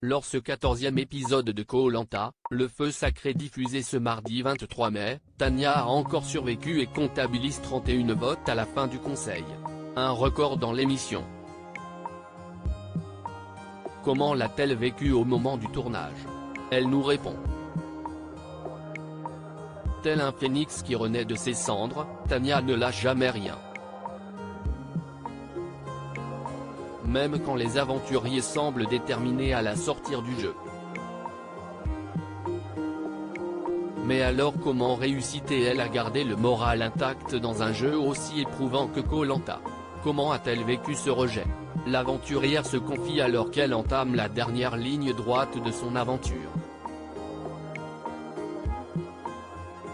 Lors ce 14e épisode de Koh-Lanta, le feu sacré diffusé ce mardi 23 mai, Tania a encore survécu et comptabilise 31 votes à la fin du conseil. Un record dans l'émission. Comment l'a-t-elle vécu au moment du tournage? Elle nous répond. Tel un phénix qui renaît de ses cendres, Tania ne lâche jamais rien. Même quand les aventuriers semblent déterminés à la sortir du jeu. Mais alors comment réussit-elle à garder le moral intact dans un jeu aussi éprouvant que Koh-Lanta? Comment a-t-elle vécu ce rejet? L'aventurière se confie alors qu'elle entame la dernière ligne droite de son aventure.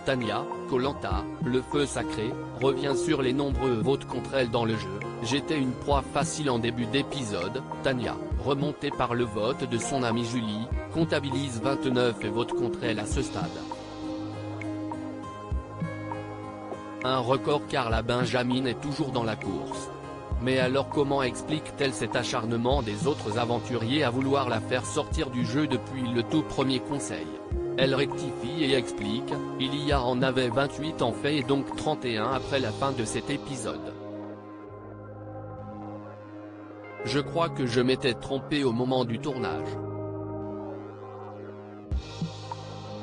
Tania, Koh-Lanta, le feu sacré, revient sur les nombreux votes contre elle dans le jeu. J'étais une proie facile en début d'épisode. Tania, remontée par le vote de son amie Julie, comptabilise 29 votes contre elle à ce stade. Un record car la Benjamin est toujours dans la course. Mais alors comment explique-t-elle cet acharnement des autres aventuriers à vouloir la faire sortir du jeu depuis le tout premier conseil? Elle rectifie et explique, il y en avait 28 en fait et donc 31 après la fin de cet épisode. Je crois que je m'étais trompée au moment du tournage.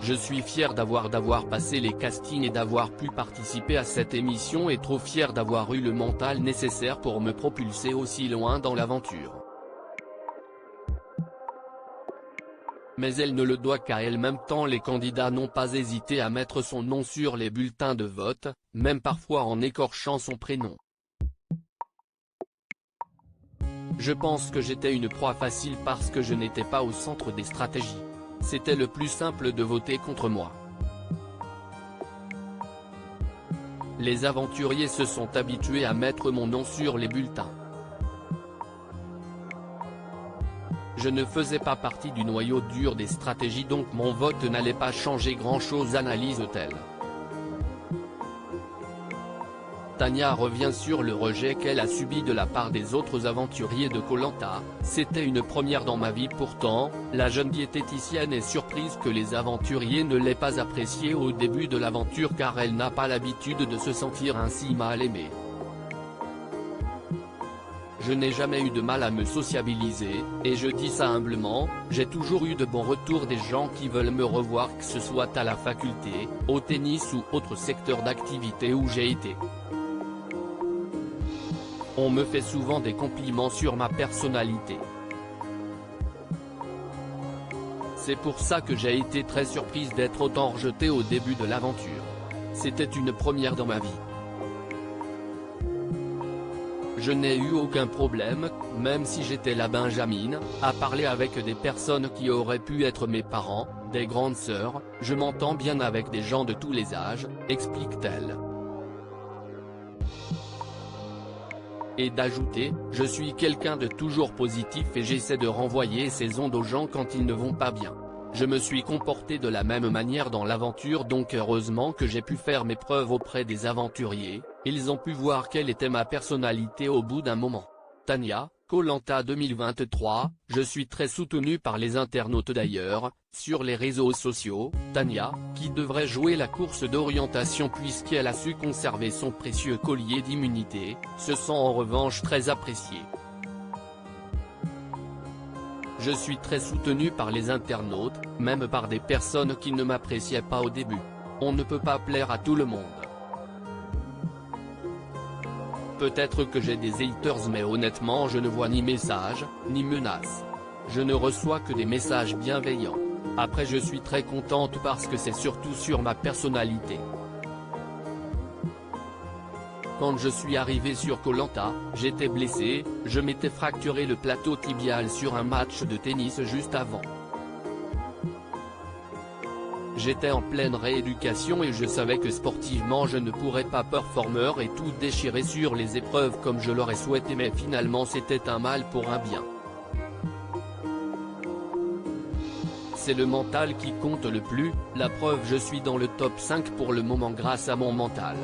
Je suis fière d'avoir passé les castings et d'avoir pu participer à cette émission et trop fière d'avoir eu le mental nécessaire pour me propulser aussi loin dans l'aventure. Mais elle ne le doit qu'à elle-même tant les candidats n'ont pas hésité à mettre son nom sur les bulletins de vote, même parfois en écorchant son prénom. Je pense que j'étais une proie facile parce que je n'étais pas au centre des stratégies. C'était le plus simple de voter contre moi. Les aventuriers se sont habitués à mettre mon nom sur les bulletins. Je ne faisais pas partie du noyau dur des stratégies donc mon vote n'allait pas changer grand-chose analyse-t-elle. Tania revient sur le rejet qu'elle a subi de la part des autres aventuriers de Koh-Lanta. C'était une première dans ma vie pourtant, la jeune diététicienne est surprise que les aventuriers ne l'aient pas appréciée au début de l'aventure car elle n'a pas l'habitude de se sentir ainsi mal aimée. Je n'ai jamais eu de mal à me sociabiliser, et je dis ça humblement, j'ai toujours eu de bons retours des gens qui veulent me revoir que ce soit à la faculté, au tennis ou autre secteur d'activité où j'ai été. On me fait souvent des compliments sur ma personnalité. C'est pour ça que j'ai été très surprise d'être autant rejetée au début de l'aventure. C'était une première dans ma vie. Je n'ai eu aucun problème, même si j'étais la Benjamin, à parler avec des personnes qui auraient pu être mes parents, des grandes sœurs, je m'entends bien avec des gens de tous les âges, explique-t-elle. Et d'ajouter, je suis quelqu'un de toujours positif et j'essaie de renvoyer ces ondes aux gens quand ils ne vont pas bien. Je me suis comporté de la même manière dans l'aventure donc heureusement que j'ai pu faire mes preuves auprès des aventuriers, ils ont pu voir quelle était ma personnalité au bout d'un moment. Tania, Koh-Lanta 2023, je suis très soutenue par les internautes d'ailleurs, sur les réseaux sociaux, Tania, qui devrait jouer la course d'orientation puisqu'elle a su conserver son précieux collier d'immunité, se sent en revanche très appréciée. Je suis très soutenu par les internautes, même par des personnes qui ne m'appréciaient pas au début. On ne peut pas plaire à tout le monde. Peut-être que j'ai des haters mais honnêtement je ne vois ni messages, ni menaces. Je ne reçois que des messages bienveillants. Après je suis très contente parce que c'est surtout sur ma personnalité. Quand je suis arrivé sur Koh-Lanta, j'étais blessé, je m'étais fracturé le plateau tibial sur un match de tennis juste avant. J'étais en pleine rééducation et je savais que sportivement je ne pourrais pas performer et tout déchirer sur les épreuves comme je l'aurais souhaité mais finalement c'était un mal pour un bien. C'est le mental qui compte le plus, la preuve je suis dans le top 5 pour le moment grâce à mon mental.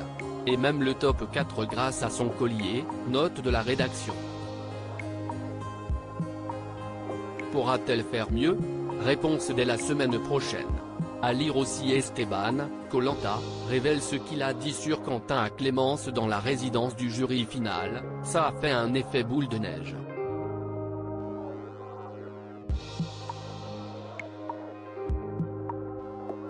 Et même le top 4 grâce à son collier, note de la rédaction. pourra-t-elle faire mieux? Réponse dès la semaine prochaine. À lire aussi Esteban, Koh-Lanta, révèle ce qu'il a dit sur Quentin à Clémence dans la résidence du jury final, ça a fait un effet boule de neige.